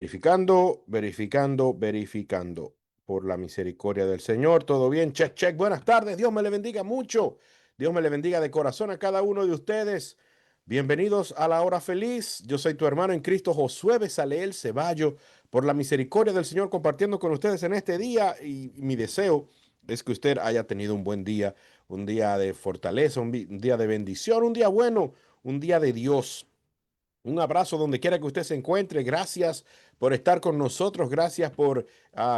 Verificando, verificando, verificando. Por la misericordia del Señor, todo bien. Check, check. Buenas tardes. Dios me le bendiga mucho. Dios me le bendiga de corazón a cada uno de ustedes. Bienvenidos a la hora feliz. Yo soy tu hermano en Cristo, Josué Besaleel Ceballo. Por la misericordia del Señor, compartiendo con ustedes en este día. Y mi deseo es que usted haya tenido un día de fortaleza, un día de bendición, un día bueno, un día de Dios. Un abrazo donde quiera que usted se encuentre. Gracias por estar con nosotros. Gracias por,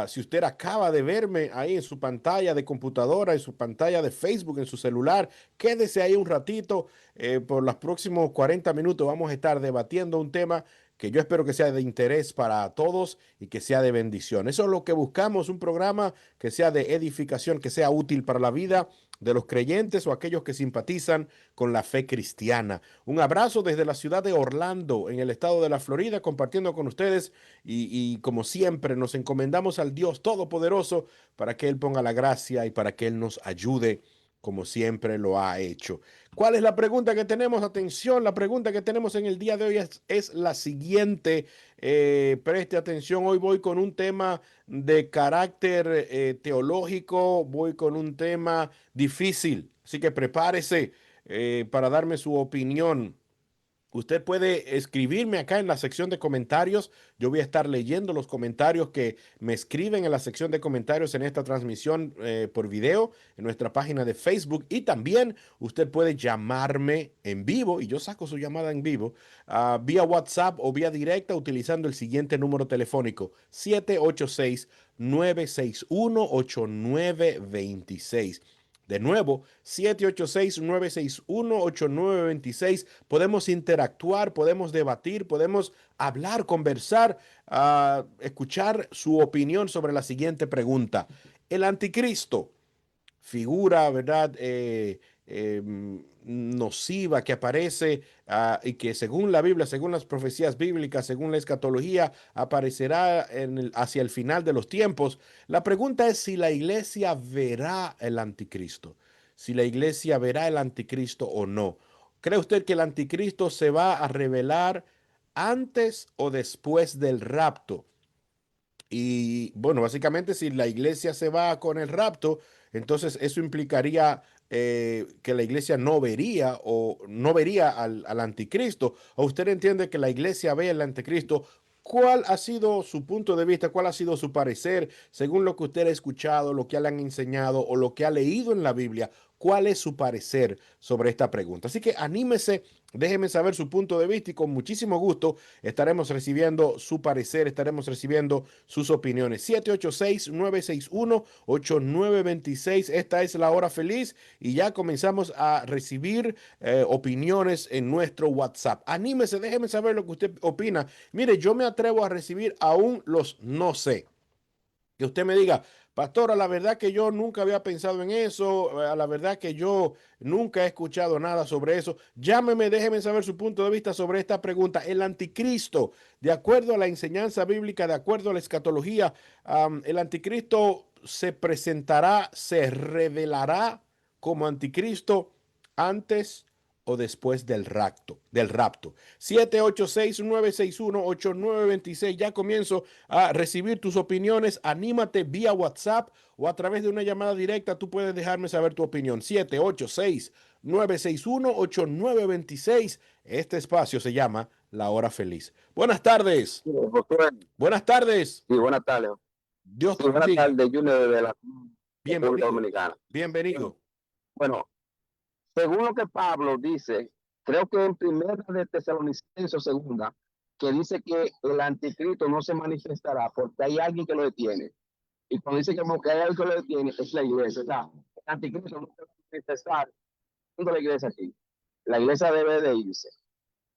si usted acaba de verme ahí en su pantalla de computadora, en su pantalla de Facebook, en su celular, quédese ahí un ratito. Por los próximos 40 minutos vamos a estar debatiendo un tema que yo espero que sea de interés para todos y que sea de bendición. Eso es lo que buscamos, un programa que sea de edificación, que sea útil para la vida de los creyentes o aquellos que simpatizan con la fe cristiana. Un abrazo desde la ciudad de Orlando, en el estado de la Florida, compartiendo con ustedes y como siempre nos encomendamos al Dios Todopoderoso para que Él ponga la gracia y para que Él nos ayude como siempre lo ha hecho. ¿Cuál es la pregunta que tenemos? Atención, la pregunta que tenemos en el día de hoy es la siguiente. Preste atención, hoy voy con un tema de carácter teológico, voy con un tema difícil, así que prepárese para darme su opinión. Usted puede escribirme acá en la sección de comentarios. Yo voy a estar leyendo los comentarios que me escriben en la sección de comentarios en esta transmisión por video en nuestra página de Facebook. Y también usted puede llamarme en vivo y yo saco su llamada en vivo vía WhatsApp o vía directa utilizando el siguiente número telefónico: 786-961-8926. De nuevo, 786-961-8926. Podemos interactuar, podemos debatir, podemos hablar, conversar, escuchar su opinión sobre la siguiente pregunta. El anticristo, figura, ¿verdad? Nociva que aparece y que según la Biblia, según las profecías bíblicas, según la escatología, aparecerá hacia el final de los tiempos. La pregunta es si la iglesia verá el anticristo, si la iglesia verá el anticristo o no. ¿Cree usted que el anticristo se va a revelar antes o después del rapto? Y bueno, básicamente si la iglesia se va con el rapto, entonces eso implicaría que la iglesia no vería o no vería al anticristo. ¿O usted entiende que la iglesia ve al anticristo? ¿Cuál ha sido su punto de vista? ¿Cuál ha sido su parecer según lo que usted ha escuchado, lo que le han enseñado o lo que ha leído en la Biblia? ¿Cuál es su parecer sobre esta pregunta? Así que anímese, déjeme saber su punto de vista y con muchísimo gusto estaremos recibiendo su parecer, estaremos recibiendo sus opiniones. 786-961-8926. Esta es la hora feliz y ya comenzamos a recibir opiniones en nuestro WhatsApp. Anímese, déjeme saber lo que usted opina. Mire, yo me atrevo a recibir aún los no sé. Que usted me diga, pastora, la verdad que yo nunca había pensado en eso, la verdad que yo nunca he escuchado nada sobre eso. Llámeme, déjeme saber su punto de vista sobre esta pregunta. El anticristo, de acuerdo a la enseñanza bíblica, de acuerdo a la escatología, el anticristo se presentará, se revelará como anticristo antes o después del rapto. 786-961-8926. Ya comienzo a recibir tus opiniones. Anímate vía WhatsApp o a través de una llamada directa. Tú puedes dejarme saber tu opinión. 786-961-8926. Este espacio se llama La Hora Feliz. Buenas tardes. Sí, Josué, Buenas tardes. sí, buenas tardes. Dios Sí, te buenas bendiga. tardes, Junior, de la República Bienvenido. Dominicana. Bueno, Bienvenido. bueno, según lo que Pablo dice, creo que en primera de Tesalonicenses o segunda, que dice que el anticristo no se manifestará porque hay alguien que lo detiene. Y cuando dice que como que hay alguien que lo detiene, es la iglesia. O sea, el anticristo no se va a manifestar en la iglesia aquí. La iglesia debe de irse.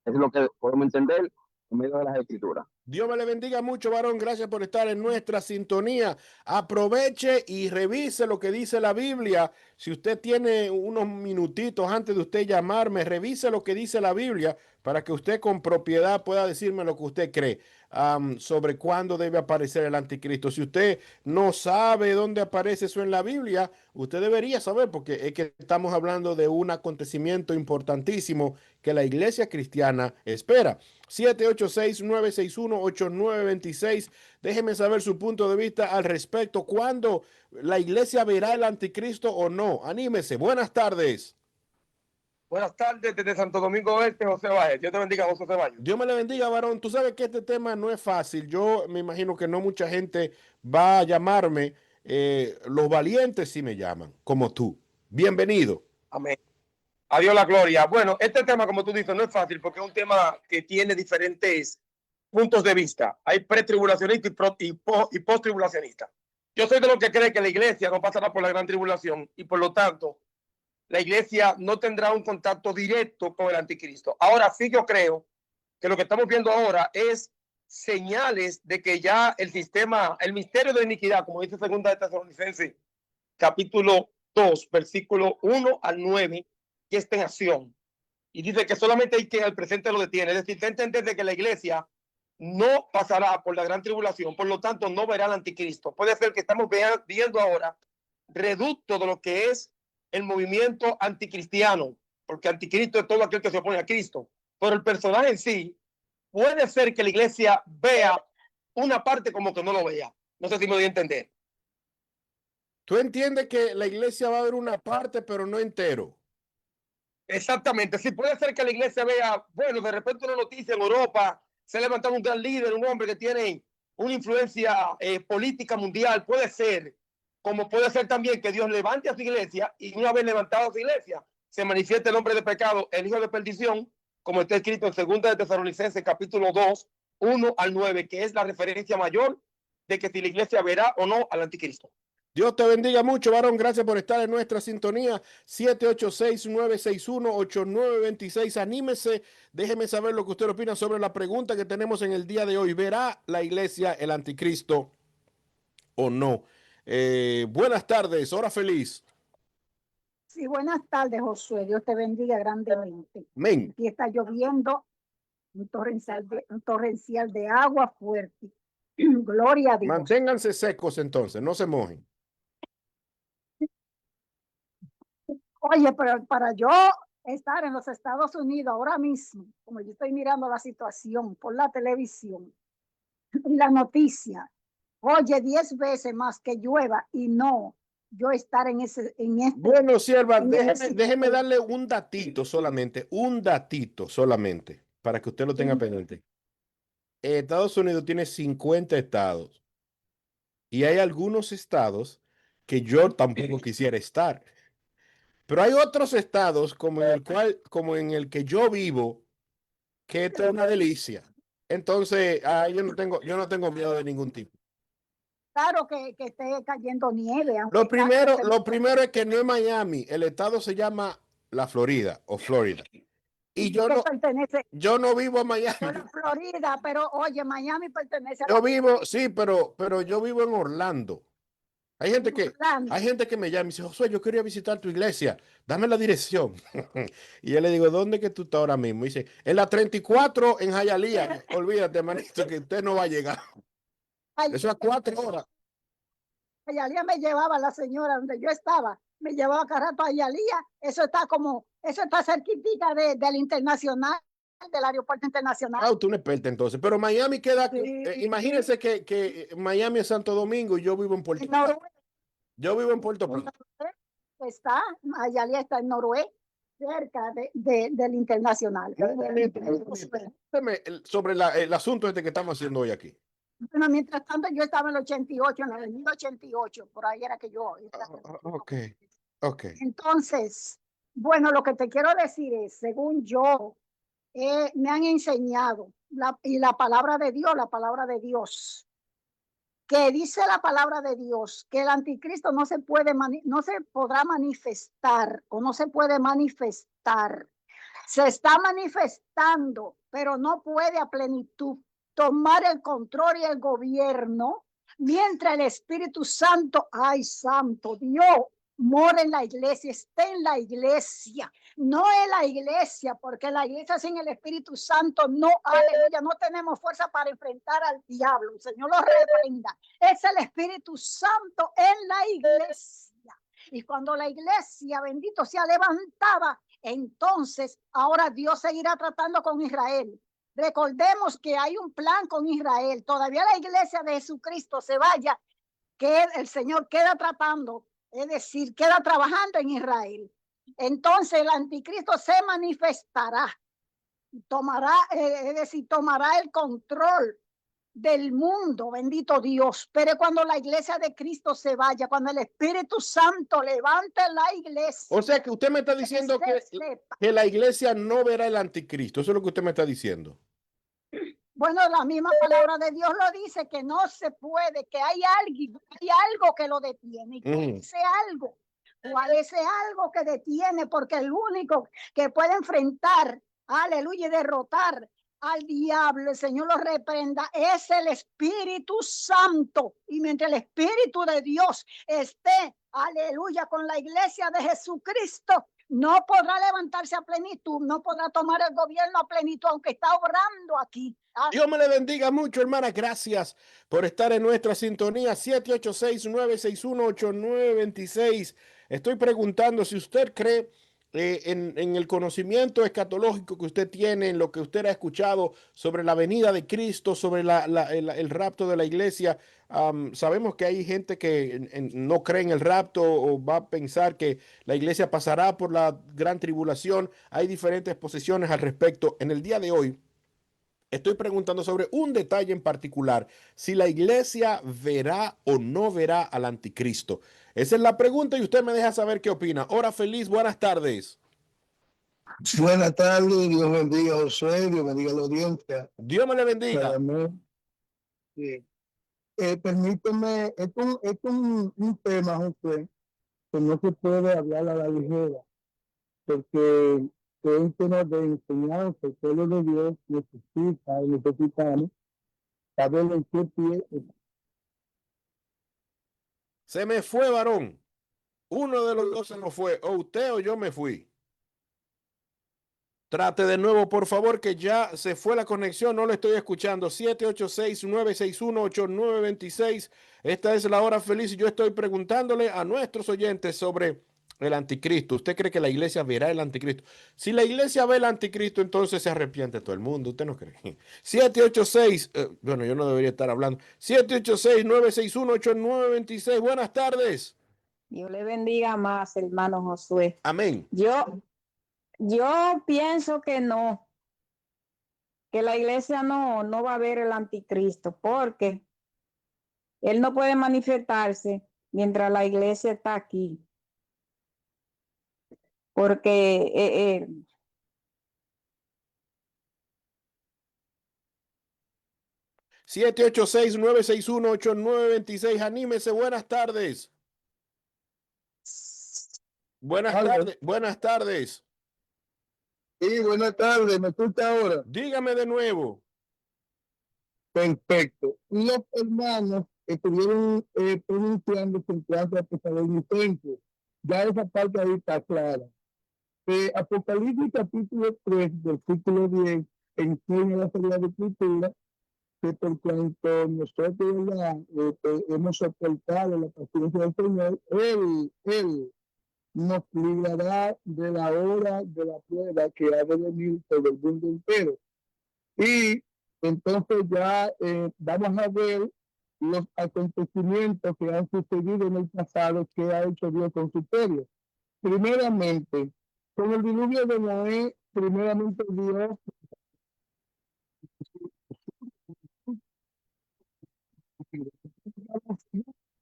Es lo que podemos entender en medio de las escrituras. Dios me le bendiga mucho, varón. Gracias por estar en nuestra sintonía. Aproveche y revise lo que dice la Biblia. Si usted tiene unos minutitos antes de usted llamarme, revise lo que dice la Biblia para que usted con propiedad pueda decirme lo que usted cree. sobre cuándo debe aparecer el anticristo. Si usted no sabe dónde aparece eso en la Biblia, usted debería saber, porque es que estamos hablando de un acontecimiento importantísimo que la iglesia cristiana espera. 786-961-8926. Déjeme saber su punto de vista al respecto. ¿Cuándo la iglesia verá el anticristo o no? Anímese. Buenas tardes. Buenas tardes desde Santo Domingo Este, José Báez. Dios te bendiga, José Ceballos. Dios me le bendiga, varón. Tú sabes que este tema no es fácil. Yo me imagino que no mucha gente va a llamarme. Los valientes sí me llaman, como tú. Bienvenido. Amén. Adiós la gloria. Bueno, este tema, como tú dices, no es fácil porque es un tema que tiene diferentes puntos de vista. Hay pretribulacionistas y post-tribulacionistas. Yo soy de los que cree que la iglesia no pasará por la gran tribulación y por lo tanto la iglesia no tendrá un contacto directo con el anticristo. Ahora sí yo creo que lo que estamos viendo ahora es señales de que ya el sistema, el misterio de iniquidad, como dice segunda de Tesalonicenses, capítulo 2, versículo 1 al 9, que está en acción. Y dice que solamente hay que al presente lo detiene. Es decir, entender de que la iglesia no pasará por la gran tribulación, por lo tanto no verá al anticristo. Puede ser que estamos viendo ahora reducto de lo que es el movimiento anticristiano, porque anticristo es todo aquel que se opone a Cristo. Pero el personaje en sí, puede ser que la iglesia vea una parte como que no lo vea. No sé si me doy a entender. Tú entiendes que la iglesia va a ver una parte, pero no entero. Exactamente. Sí, puede ser que la iglesia vea, bueno, de repente una noticia en Europa, se ha levantado un gran líder, un hombre que tiene una influencia política mundial. Puede ser, como puede ser también que Dios levante a su iglesia y una vez levantado a su iglesia, se manifieste el hombre de pecado, el hijo de perdición, como está escrito en segunda de Tesalonicenses, capítulo 2, 1 al 9, que es la referencia mayor de que si la iglesia verá o no al anticristo. Dios te bendiga mucho, varón. Gracias por estar en nuestra sintonía. 786-961-8926. Anímese. Déjeme saber lo que usted opina sobre la pregunta que tenemos en el día de hoy. ¿Verá la iglesia el anticristo o no? Buenas tardes. Hora feliz. Sí, buenas tardes, Josué. Dios te bendiga grandemente. Amén. Aquí está lloviendo un torrencial de agua fuerte. Gloria a Dios. Manténganse secos entonces, no se mojen. Oye, pero para yo estar en los Estados Unidos ahora mismo, como yo estoy mirando la situación por la televisión y la noticia, oye, 10 veces más que llueva y no yo estar en este. Bueno, sierva, en déjeme darle un datito solamente, para que usted lo tenga pendiente. Estados Unidos tiene 50 estados y hay algunos estados que yo tampoco quisiera estar. Pero hay otros estados como en el que yo vivo, que esto es una delicia. Entonces, yo no tengo miedo de ningún tipo. Claro que esté cayendo nieve. Lo primero es que no es Miami, el estado se llama la Florida o Florida. Y yo no vivo en Miami. La Florida, pero oye, Miami pertenece a Yo vivo, sí, pero yo vivo en Orlando. Hay gente que me llama y dice, Josué, yo quería visitar tu iglesia, dame la dirección. Y yo le digo, ¿dónde que tú estás ahora mismo? Y dice, en la 34 en Hialeah. Olvídate, manito, que usted no va a llegar. Eso es 4 horas. Hialeah me llevaba la señora donde yo estaba, me llevaba cada rato a Hialeah. Eso está cerquitita del internacional, del aeropuerto internacional. Ah, tú no experta entonces. Pero Miami queda, imagínense que Miami es Santo Domingo y yo vivo en Puerto Rico. Yo vivo en Puerto Rico. Hialeah está en Noruega, cerca del internacional. Sobre el asunto este que estamos haciendo hoy aquí. Bueno, mientras tanto, yo estaba en el 88, en la avenida 88, por ahí era que yo estaba. Ok. Entonces, bueno, lo que te quiero decir es, según yo, me han enseñado, la palabra de Dios, que dice la palabra de Dios, que el anticristo no se podrá manifestar o no se puede manifestar. Se está manifestando, pero no puede a plenitud tomar el control y el gobierno mientras el Espíritu Santo, ay santo Dios, mora en la iglesia, está en la iglesia. no es la iglesia, porque la iglesia sin el Espíritu Santo no, aleluya, no tenemos fuerza para enfrentar al diablo. El Señor lo reprenda. Es el Espíritu Santo en la iglesia. Y cuando la iglesia, bendito sea, levantada, entonces ahora Dios seguirá tratando con Israel. Recordemos que hay un plan con Israel. Todavía la iglesia de Jesucristo se vaya, que el Señor queda tratando, es decir, queda trabajando en Israel. Entonces el anticristo se manifestará, tomará, es decir, tomará el control del mundo, bendito Dios. Pero cuando la iglesia de Cristo se vaya, cuando el Espíritu Santo levante la iglesia. O sea que usted me está diciendo que la iglesia no verá el anticristo. Eso es lo que usted me está diciendo. Bueno, la misma palabra de Dios lo dice, que no se puede, que hay algo que lo detiene. ¿Y cuál es ese algo que detiene? Porque el único que puede enfrentar, aleluya, y derrotar al diablo, el Señor lo reprenda, es el Espíritu Santo. Y mientras el Espíritu de Dios esté, aleluya, con la iglesia de Jesucristo, no podrá levantarse a plenitud, no podrá tomar el gobierno a plenitud, aunque está obrando aquí. Dios me le bendiga mucho, hermana. Gracias por estar en nuestra sintonía. 786-961-8926. Estoy preguntando si usted cree en el conocimiento escatológico que usted tiene, en lo que usted ha escuchado sobre la venida de Cristo, sobre el rapto de la iglesia. Sabemos que hay gente que no cree en el rapto o va a pensar que la iglesia pasará por la gran tribulación. Hay diferentes posiciones al respecto. En el día de hoy estoy preguntando sobre un detalle en particular, si la iglesia verá o no verá al anticristo. Esa es la pregunta y usted me deja saber qué opina. Hora feliz, buenas tardes. Buenas tardes, Dios bendiga a Josué, Dios bendiga a la audiencia. Dios me le bendiga. Sí. Permíteme, es un tema, Josué, que no se puede hablar a la ligera, porque es un tema de enseñanza. El pueblo de Dios necesitamos saber en qué pie. Se me fue, varón. Uno de los dos se nos fue, o usted o yo me fui. Trate de nuevo, por favor, que ya se fue la conexión, no lo estoy escuchando. 786-961-8926. Esta es la hora feliz y yo estoy preguntándole a nuestros oyentes sobre el anticristo. ¿Usted cree que la iglesia verá el anticristo? Si la iglesia ve el anticristo, entonces se arrepiente todo el mundo. ¿Usted no cree? 786, bueno, yo no debería estar hablando. 786-961-8926. Buenas tardes. Dios le bendiga más, hermano Josué. Amén. Yo pienso que no, que la iglesia no va a ver el anticristo, porque él no puede manifestarse mientras la iglesia está aquí. Porque 786-961-8926. Anímese, buenas tardes. Buenas tardes, buenas tardes. Sí, buenas tardes, ¿me escucha ahora? Dígame de nuevo. Perfecto. Los hermanos estuvieron pronunciándose en cuanto a Tesalonicenses. Ya esa parte ahí está clara. Apocalipsis capítulo 3, versículo 10, enseña la Sagrada Escritura que por cuanto nosotros ya hemos soportado la paciencia del Señor, Él nos librará de la hora de la prueba que ha de venir sobre el mundo entero. Y entonces ya vamos a ver los acontecimientos que han sucedido en el pasado que ha hecho Dios con su pueblo. Primeramente, con el diluvio de Noé, primeramente Dios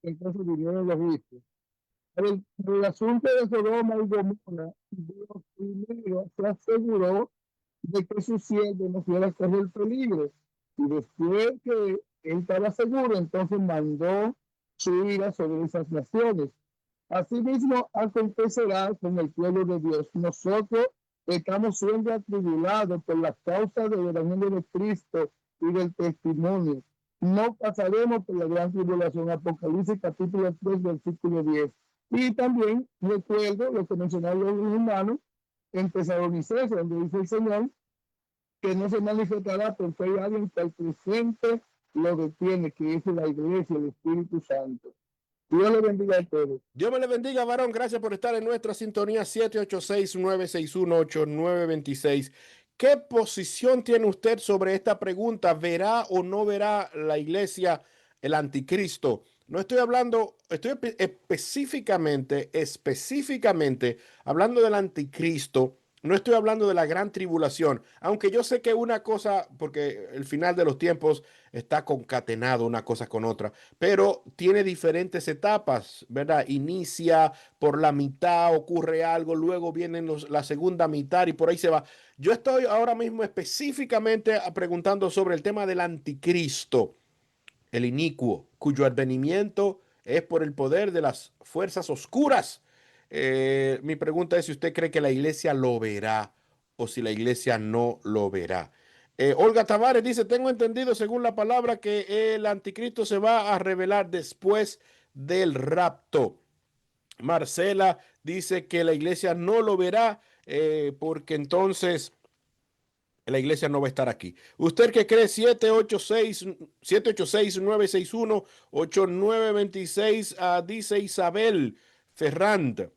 entonces vinieron los juicios. El asunto de Sodoma y Gomorra, Dios primero se aseguró de que su siervo no fuera a correr peligro. Y después que él estaba seguro, entonces mandó su ira sobre esas naciones. Asimismo, acontecerá con el pueblo de Dios. Nosotros estamos siendo atribulados por la causa del evangelio de Cristo y del testimonio. No pasaremos por la gran tribulación. Apocalipsis capítulo 3, versículo 10. Y también recuerdo lo que mencionaron los hermanos, en Tesalonicenses, donde dice el Señor que no se manifestará porque hay alguien que al presente lo detiene, que es la iglesia, el Espíritu Santo. Dios le bendiga a todos. Dios me le bendiga, varón. Gracias por estar en nuestra sintonía 786-961-8926. ¿Qué posición tiene usted sobre esta pregunta? ¿Verá o no verá la iglesia el anticristo? No estoy hablando, estoy específicamente hablando del anticristo. No estoy hablando de la gran tribulación, aunque yo sé que una cosa, porque el final de los tiempos está concatenado una cosa con otra, pero tiene diferentes etapas, ¿verdad? Inicia por la mitad, ocurre algo, luego viene la segunda mitad y por ahí se va. Yo estoy ahora mismo específicamente preguntando sobre el tema del anticristo, el inicuo, cuyo advenimiento es por el poder de las fuerzas oscuras. Mi pregunta es si usted cree que la iglesia lo verá o si la iglesia no lo verá. Olga Tavares dice, tengo entendido según la palabra que el anticristo se va a revelar después del rapto. Marcela dice que la iglesia no lo verá porque entonces la iglesia no va a estar aquí. ¿Usted qué cree? 786-961-8926, dice Isabel Ferrand.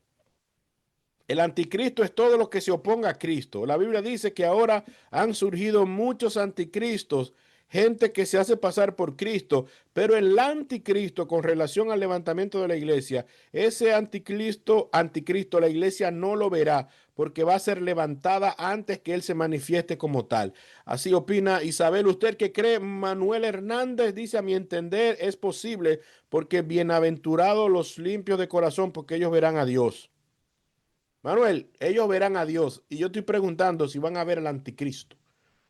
El anticristo es todo lo que se oponga a Cristo. La Biblia dice que ahora han surgido muchos anticristos, gente que se hace pasar por Cristo, pero el anticristo con relación al levantamiento de la iglesia, ese anticristo, la iglesia no lo verá porque va a ser levantada antes que él se manifieste como tal. Así opina Isabel. ¿Usted qué cree? Manuel Hernández dice, a mi entender es posible porque bienaventurados los limpios de corazón porque ellos verán a Dios. Manuel, ellos verán a Dios y yo estoy preguntando si van a ver al anticristo.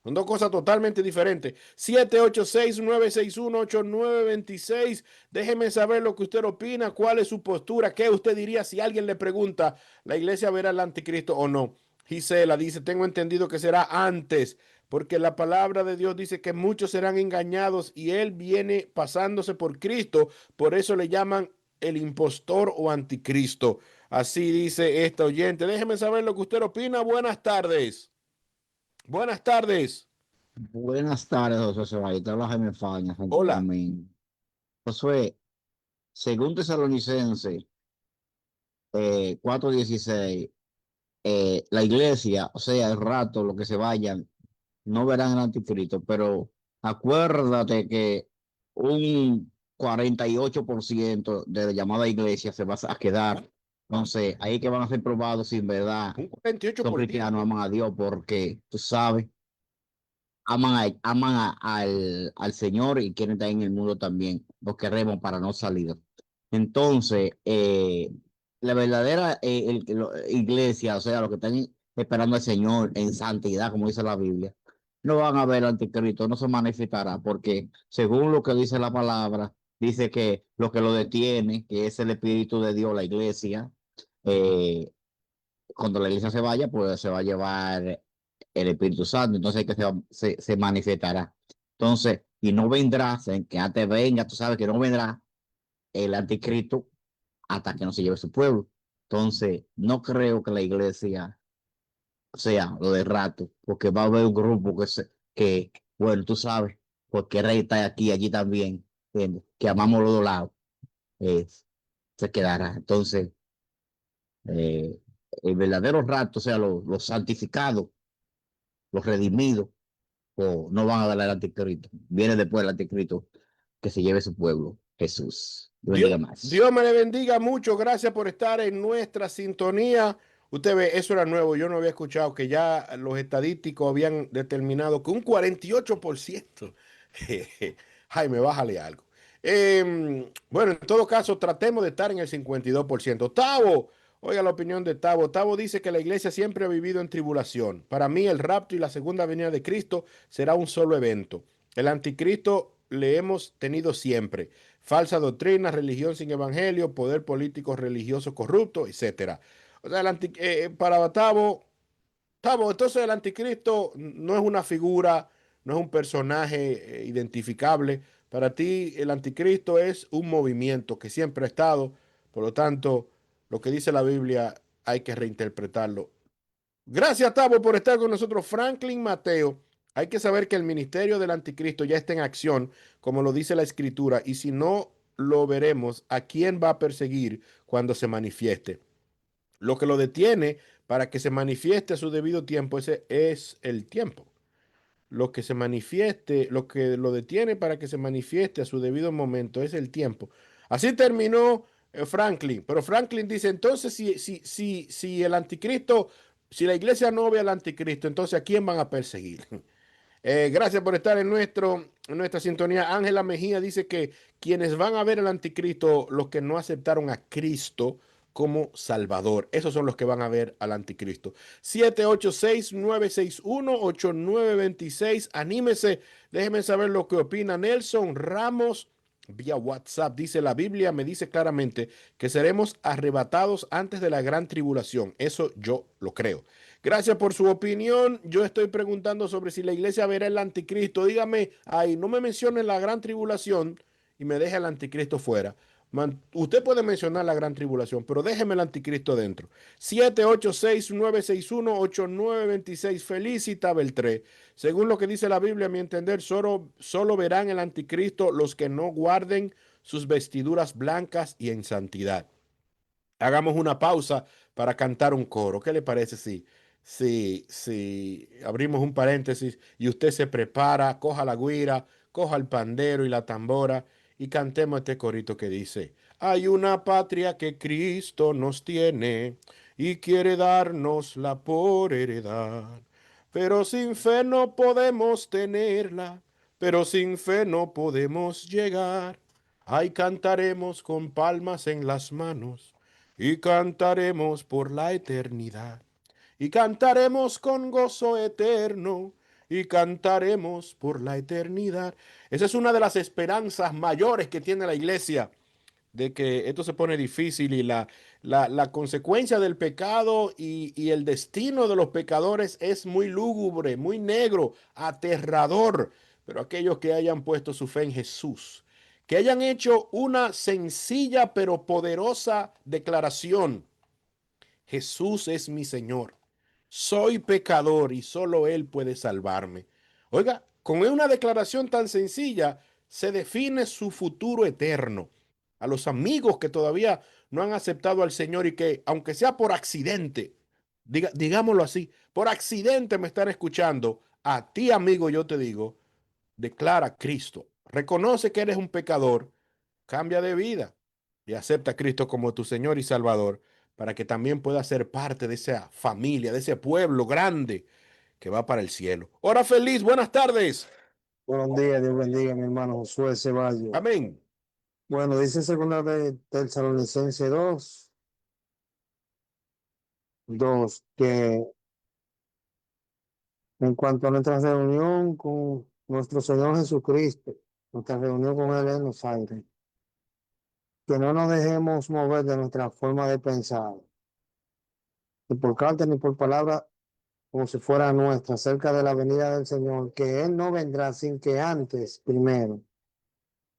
Son dos cosas totalmente diferentes. 786-961-8926. Déjeme saber lo que usted opina, cuál es su postura, qué usted diría si alguien le pregunta, ¿la iglesia verá al anticristo o no? Gisela dice, tengo entendido que será antes, porque la palabra de Dios dice que muchos serán engañados y él viene pasándose por Cristo, por eso le llaman el impostor o anticristo. Así dice esta oyente. Déjeme saber lo que usted opina. Buenas tardes. Buenas tardes. Buenas tardes, José Ceballos. Te habla Jaime Faña, Santo Hola. Domingo. Josué, según Tesalonicense 4:16, la iglesia, o sea, el rato, lo que se vayan, no verán el anticristo, pero acuérdate que un 48% de la llamada iglesia se va a quedar. Entonces, ahí que van a ser probados si en verdad Un 48%. son cristianos, aman a Dios, porque tú sabes al Señor y quieren estar en el mundo también. Lo queremos para no salir. Entonces, la verdadera iglesia, o sea, los que están esperando al Señor en santidad, como dice la Biblia, no van a ver al anticristo, no se manifestará, porque según lo que dice la palabra, dice que lo que lo detiene, que es el Espíritu de Dios, la iglesia, eh, cuando la iglesia se vaya, pues se va a llevar el Espíritu Santo, entonces que se manifestará. Entonces, y no vendrá, que antes venga, tú sabes que no vendrá el anticristo hasta que no se lleve su pueblo. Entonces, no creo que la iglesia sea lo de rato, porque va a haber un grupo bueno, tú sabes, porque rey está aquí, allí también, ¿entiendes? Que amamos los dos lados, eh, se quedará. Entonces, eh, el verdadero rato, o sea, los santificados, los redimidos, o no van a darle al anticristo. Viene después el anticristo que se lleve su pueblo, Jesús. Dios bendiga más. Dios me le bendiga mucho. Gracias por estar en nuestra sintonía. Usted ve, eso era nuevo. Yo no había escuchado que ya los estadísticos habían determinado que un 48%. Jaime, bájale algo. Bueno, en todo caso, tratemos de estar en el 52%. Tavo, oiga la opinión de Tavo. Tavo dice que la iglesia siempre ha vivido en tribulación. Para mí, el rapto y la segunda venida de Cristo será un solo evento. El anticristo le hemos tenido siempre. Falsa doctrina, religión sin evangelio, poder político religioso corrupto, etcétera. O sea, para Tavo, entonces el anticristo no es una figura, no es un personaje identificable. Para ti el anticristo es un movimiento que siempre ha estado. Por lo tanto, lo que dice la Biblia hay que reinterpretarlo Gracias, Tavo, por estar con nosotros. Franklin Mateo. Hay que saber que el ministerio del anticristo ya está en acción, como lo dice la escritura, y si no lo veremos, ¿a quién va a perseguir cuando se manifieste? Lo que lo detiene para que se manifieste a su debido tiempo, ese es el tiempo. Lo que se manifieste, lo que lo detiene para que se manifieste a su debido momento es el tiempo. Así terminó Franklin, pero Franklin dice, entonces si el anticristo, si la iglesia no ve al anticristo, entonces ¿a quién van a perseguir? Gracias por estar en nuestra sintonía. Ángela Mejía dice que quienes van a ver al anticristo, los que no aceptaron a Cristo como Salvador, esos son los que van a ver al anticristo. 786-961-8926. Anímese, déjeme saber lo que opina Nelson Ramos vía WhatsApp. Dice, la Biblia me dice claramente que seremos arrebatados antes de la gran tribulación. Eso yo lo creo. Gracias por su opinión. Yo estoy preguntando sobre si la iglesia verá el anticristo. Dígame, ahí no me mencione la gran tribulación y me deje el anticristo fuera. Usted puede mencionar la gran tribulación, pero déjeme el anticristo dentro. 786-961-8926. Felicita Beltré. Según lo que dice la Biblia, a mi entender, solo verán el anticristo los que no guarden sus vestiduras blancas y en santidad. Hagamos una pausa para cantar un coro. ¿Qué le parece si abrimos un paréntesis y usted se prepara, coja la güira, coja el pandero y la tambora y cantemos este corito que dice, hay una patria que Cristo nos tiene y quiere dárnosla por heredad, pero sin fe no podemos tenerla, pero sin fe no podemos llegar. Ahí cantaremos con palmas en las manos y cantaremos por la eternidad. Y cantaremos con gozo eterno. Y cantaremos por la eternidad. Esa es una de las esperanzas mayores que tiene la iglesia, de que esto se pone difícil y la consecuencia del pecado y el destino de los pecadores es muy lúgubre, muy negro, aterrador. Pero aquellos que hayan puesto su fe en Jesús, que hayan hecho una sencilla pero poderosa declaración, Jesús es mi Señor, soy pecador y solo Él puede salvarme. Oiga, con una declaración tan sencilla se define su futuro eterno. A los amigos que todavía no han aceptado al Señor y que, aunque sea por accidente, digámoslo así, por accidente me están escuchando, a ti, amigo, yo te digo, declara a Cristo, reconoce que eres un pecador, cambia de vida y acepta a Cristo como tu Señor y Salvador para que también puedas ser parte de esa familia, de ese pueblo grande que va para el cielo. Hora feliz, buenas tardes. Buenos días, Dios bendiga, mi hermano Josué Ceballos. Amén. Bueno, dice segunda de Tesalonicenses 2, que en cuanto a nuestra reunión con nuestro Señor Jesucristo, nuestra reunión con Él en los aires, que no nos dejemos mover de nuestra forma de pensar, ni por carta ni por palabra, como si fuera nuestra, acerca de la venida del Señor, que Él no vendrá sin que antes, primero,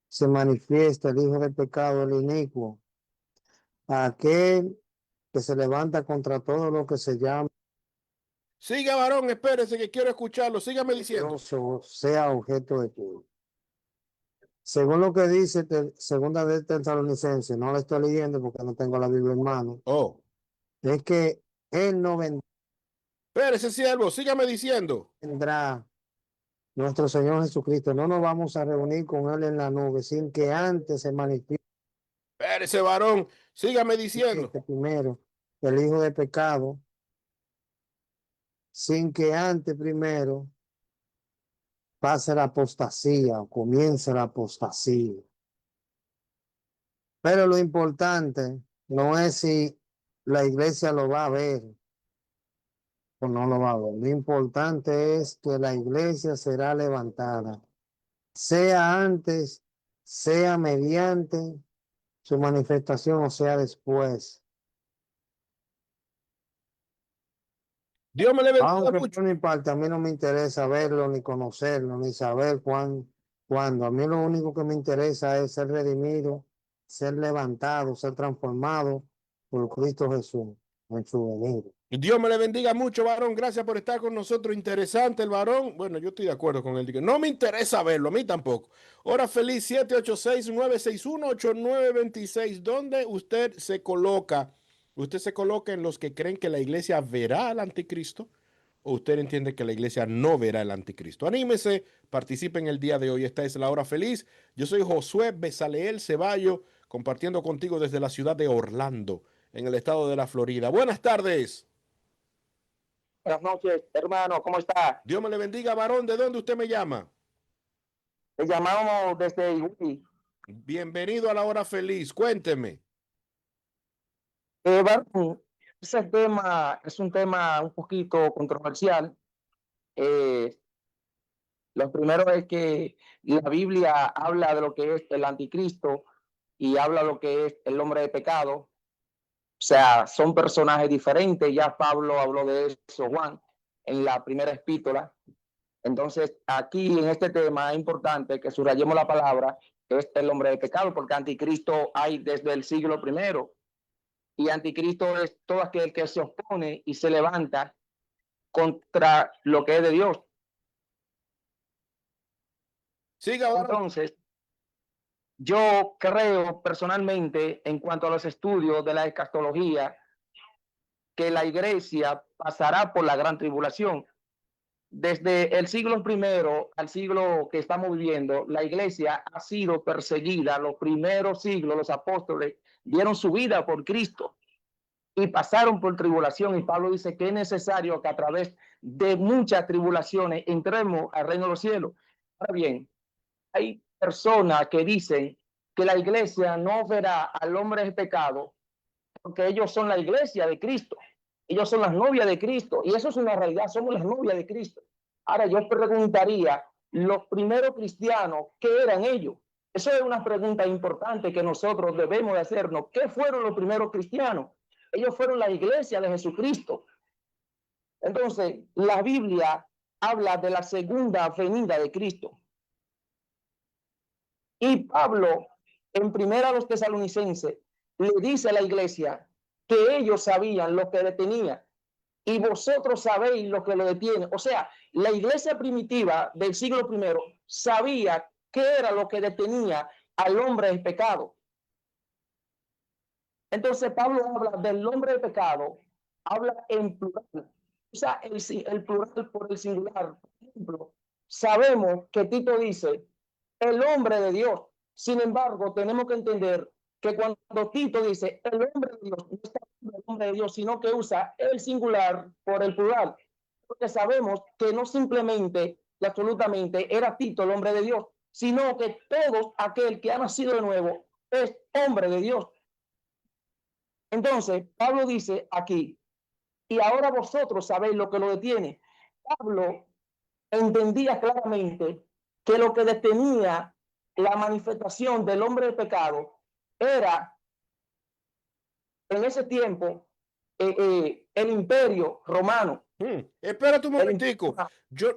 se manifieste el Hijo del pecado, el inicuo, aquel que se levanta contra todo lo que se llama Siga, varón, espérese que quiero escucharlo. Sígame diciendo. Dios, sea objeto de culto. Según lo que dice segunda de Tesalonicenses, no la estoy leyendo porque no tengo la Biblia en mano, Oh, es que Él no espérese, siervo, sígame diciendo. vendrá, nuestro Señor Jesucristo, no nos vamos a reunir con Él en la nube sin que antes se manifieste Espérese, varón, sígame diciendo. primero el Hijo de pecado, sin que antes primero pase la apostasía o comience la apostasía. Pero lo importante no es si la iglesia lo va a ver o no lo va a ver. Lo importante es que la iglesia será levantada, sea antes, sea mediante su manifestación o sea después. Dios me le bendiga Aunque mucho. por mi parte a mí no me interesa verlo, ni conocerlo, ni saber cuándo. A mí lo único que me interesa es ser redimido, ser levantado, ser transformado por Cristo Jesús en su venida. Dios me le bendiga mucho, varón. Gracias por estar con nosotros. Interesante el varón. Bueno, yo estoy de acuerdo con él. No me interesa verlo, a mí tampoco. Hora feliz 786-961-8926. ¿Dónde usted se coloca? ¿Usted se coloca en los que creen que la iglesia verá al anticristo? ¿O usted entiende que la iglesia no verá al anticristo? Anímese, participe en el día de hoy. Esta es la hora feliz. Yo soy Josué Besaleel Ceballo, compartiendo contigo desde la ciudad de Orlando, en el estado de la Florida. Buenas tardes. Buenas noches, hermano, ¿cómo está? Dios me le bendiga, varón. ¿De dónde usted me llama? Le llamamos desde Higüey. Bienvenido a la hora feliz. Cuénteme. Varón, ese tema es un tema un poquito controversial. Lo primero es que la Biblia habla de lo que es el anticristo y habla de lo que es el hombre de pecado. O sea, son personajes diferentes. Ya Pablo habló de eso, Juan, en la primera epístola. Entonces, aquí en este tema es importante que subrayemos la palabra, que es el hombre de pecado, porque anticristo hay desde el siglo primero. Y anticristo es todo aquel que se opone y se levanta contra lo que es de Dios. Siga, varón. Entonces, yo creo personalmente, en cuanto a los estudios de la escatología, que la iglesia pasará por la gran tribulación. Desde el siglo primero al siglo que estamos viviendo, la iglesia ha sido perseguida. Los primeros siglos, los apóstoles dieron su vida por Cristo y pasaron por tribulación. Y Pablo dice que es necesario que a través de muchas tribulaciones entremos al reino de los cielos. Ahora bien, hay personas que dicen que la iglesia no verá al hombre de pecado porque ellos son la iglesia de Cristo. Ellos son las novias de Cristo. Y eso es una realidad, somos las novias de Cristo. Ahora yo preguntaría, los primeros cristianos, ¿qué eran ellos? Eso es una pregunta importante que nosotros debemos de hacernos. ¿Qué fueron los primeros cristianos? Ellos fueron la iglesia de Jesucristo. Entonces, la Biblia habla de la segunda venida de Cristo. Y Pablo, en primera a los tesalonicenses, le dice a la iglesia que ellos sabían lo que detenía y vosotros sabéis lo que lo detiene. O sea, la iglesia primitiva del siglo primero sabía qué era lo que detenía al hombre del pecado. Entonces Pablo habla del hombre de pecado, habla en plural, usa el plural por el singular. Por ejemplo, sabemos que Tito dice el hombre de Dios. Sin embargo, tenemos que entender que cuando Tito dice el hombre de Dios, no está hablando del hombre de Dios, sino que usa el singular por el plural, porque sabemos que no simplemente y absolutamente era Tito el hombre de Dios, sino que todo aquel que ha nacido de nuevo es hombre de Dios. Entonces, Pablo dice aquí, y ahora vosotros sabéis lo que lo detiene. Pablo entendía claramente que lo que detenía la manifestación del hombre de pecado era, en ese tiempo, el imperio romano. Espérate un momentico.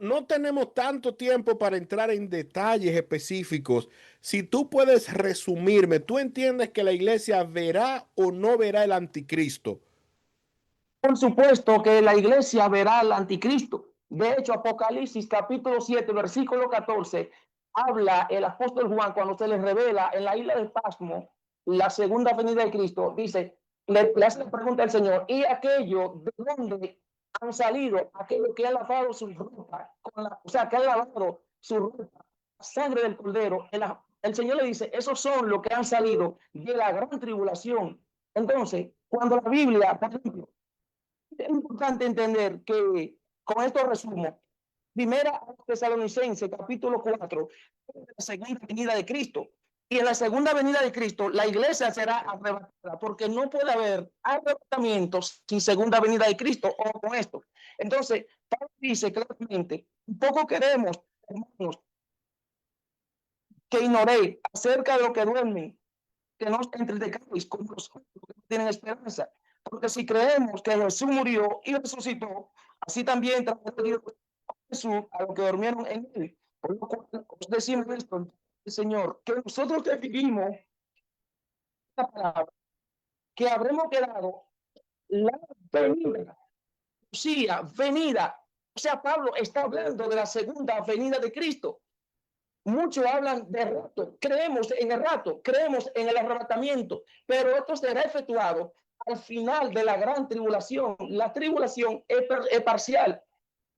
No tenemos tanto tiempo para entrar en detalles específicos. Si tú puedes resumirme, ¿tú entiendes que la iglesia verá o no verá el anticristo? Por supuesto que la iglesia verá al anticristo. De hecho, Apocalipsis capítulo 7, versículo 14, habla el apóstol Juan cuando se le revela en la isla de Pasmo la segunda venida de Cristo. Dice, le hace la pregunta al Señor, ¿y aquello de dónde han salido? Aquellos que han lavado su ropa, o sea, que han lavado su ropa, sangre del cordero. El Señor le dice, esos son los que han salido de la gran tribulación. Entonces, cuando la Biblia, por ejemplo, es importante entender que, con esto resumo, primera Tesalonicenses, capítulo 4, la segunda venida de Cristo. Y en la segunda venida de Cristo, la iglesia será arrebatada, porque no puede haber arrebatamientos sin segunda venida de Cristo, o con esto. Entonces, Pablo dice claramente, un poco queremos, hermanos, que ignoréis acerca de lo que duermen, que no os entretecáis como los que no tienen esperanza. Porque si creemos que Jesús murió y resucitó, así también traerá Dios a Jesús a los que durmieron en él. Por lo cual os decimos esto, Señor, que nosotros que vivimos la palabra, que habremos quedado la venida parucía, venida. O sea, Pablo está hablando de la segunda venida de Cristo. Muchos hablan de rato, creemos en el rato, creemos en el arrebatamiento, pero esto será efectuado al final de la gran tribulación. La tribulación es parcial.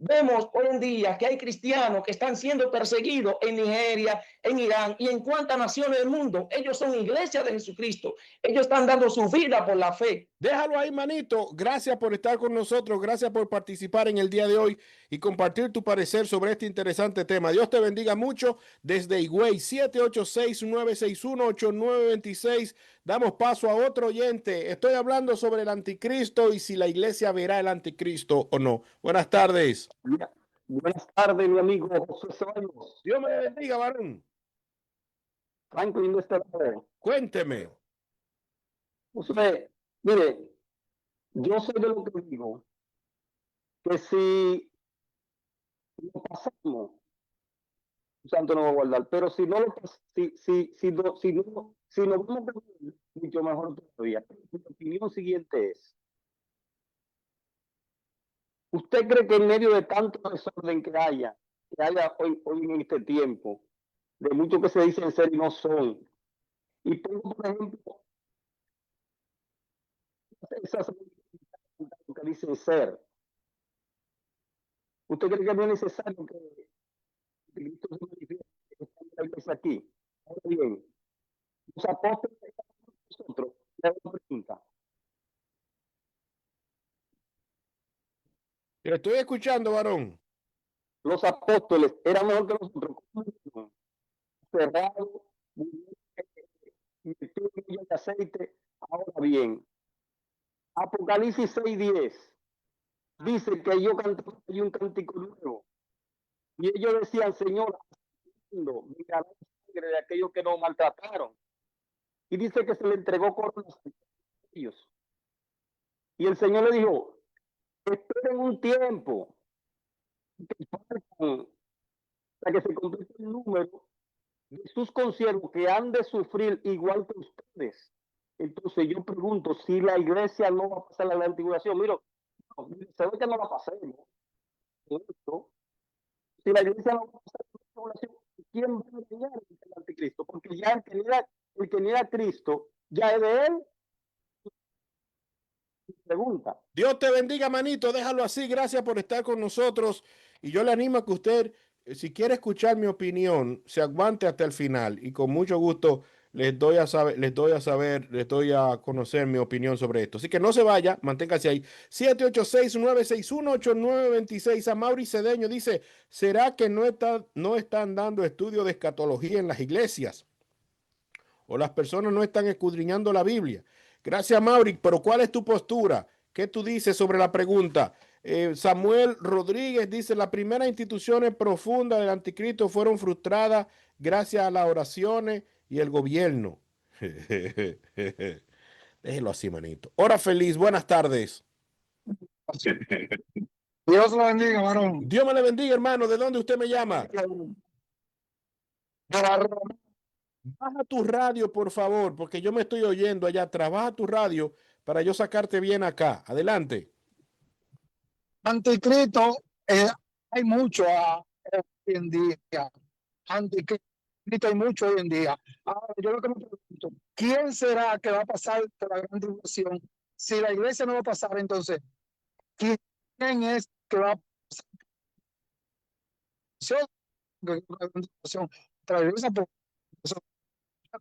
Vemos hoy en día que hay cristianos que están siendo perseguidos en Nigeria, en Irán y en cuantas naciones del mundo. Ellos son iglesias de Jesucristo. Ellos están dando su vida por la fe. Déjalo ahí, manito. Gracias por estar con nosotros. Gracias por participar en el día de hoy y compartir tu parecer sobre este interesante tema. Dios te bendiga mucho. Desde Higüey, 786-961-8926. Damos paso a otro oyente. Estoy hablando sobre el anticristo y si la iglesia verá el anticristo o no. Buenas tardes. Buenas tardes, mi amigo José Ceballos. Dios me bendiga, varón. Franklin de este lado. Cuénteme. Usted, mire, yo soy de lo que digo, que si lo pasamos, el santo no va a guardar, pero si no lo si nos vamos a perder, mucho mejor todavía. Mi opinión siguiente es, ¿usted cree que en medio de tanto desorden que haya hoy en este tiempo, de muchos que se dicen ser y no son, y pongo por ejemplo esas que dicen ser, ¿usted cree que no es necesario que Cristo se manifieste en la iglesia aquí? Ahora bien, los apóstoles están con nosotros. Le hago una pregunta. Te estoy escuchando, varón. Los apóstoles eran mejor que nosotros. Cerrados, metido en de aceite. Ahora bien, Apocalipsis 6:10 dice que yo canté un cántico nuevo. Y ellos decían, Señor, venga la sangre de aquellos que nos maltrataron. Y dice que se le entregó coronas a ellos. Y el Señor le dijo, esperen un tiempo para que se complete el número de sus consiervos que han de sufrir igual que ustedes. Entonces yo pregunto, si la iglesia no va a pasar la antiguación, mira, se ve que no la pasemos. Esto, si la iglesia no va a pasar la antiguación, ¿quién va a engañar al anticristo? Porque ya el que niega a Cristo, ya es de él. Pregunta. Dios te bendiga, manito. Déjalo así. Gracias por estar con nosotros. Y yo le animo a que usted, si quiere escuchar mi opinión, se aguante hasta el final. Y con mucho gusto les doy a conocer mi opinión sobre esto. Así que no se vaya, manténgase ahí. 786-961-8926. A Mauri Cedeño dice, ¿será que no están dando estudio de escatología en las iglesias? ¿O las personas no están escudriñando la Biblia? Gracias, Mauri, pero ¿cuál es tu postura? ¿Qué tú dices sobre la pregunta? Samuel Rodríguez dice, las primeras instituciones profundas del anticristo fueron frustradas gracias a las oraciones y el gobierno. Déjelo así, manito. Hora feliz, buenas tardes. Dios lo bendiga, varón. Dios me le bendiga, hermano. ¿De dónde usted me llama? Baja tu radio, por favor, porque yo me estoy oyendo allá atrás. Baja tu radio para yo sacarte bien acá. Adelante. Anticristo, hay mucho hoy en día. Anticristo hay mucho hoy en día. Ahora, yo lo que me pregunto, ¿quién será que va a pasar por la gran tribulación? Si la iglesia no va a pasar, entonces, ¿quién es que va a pasar? La iglesia,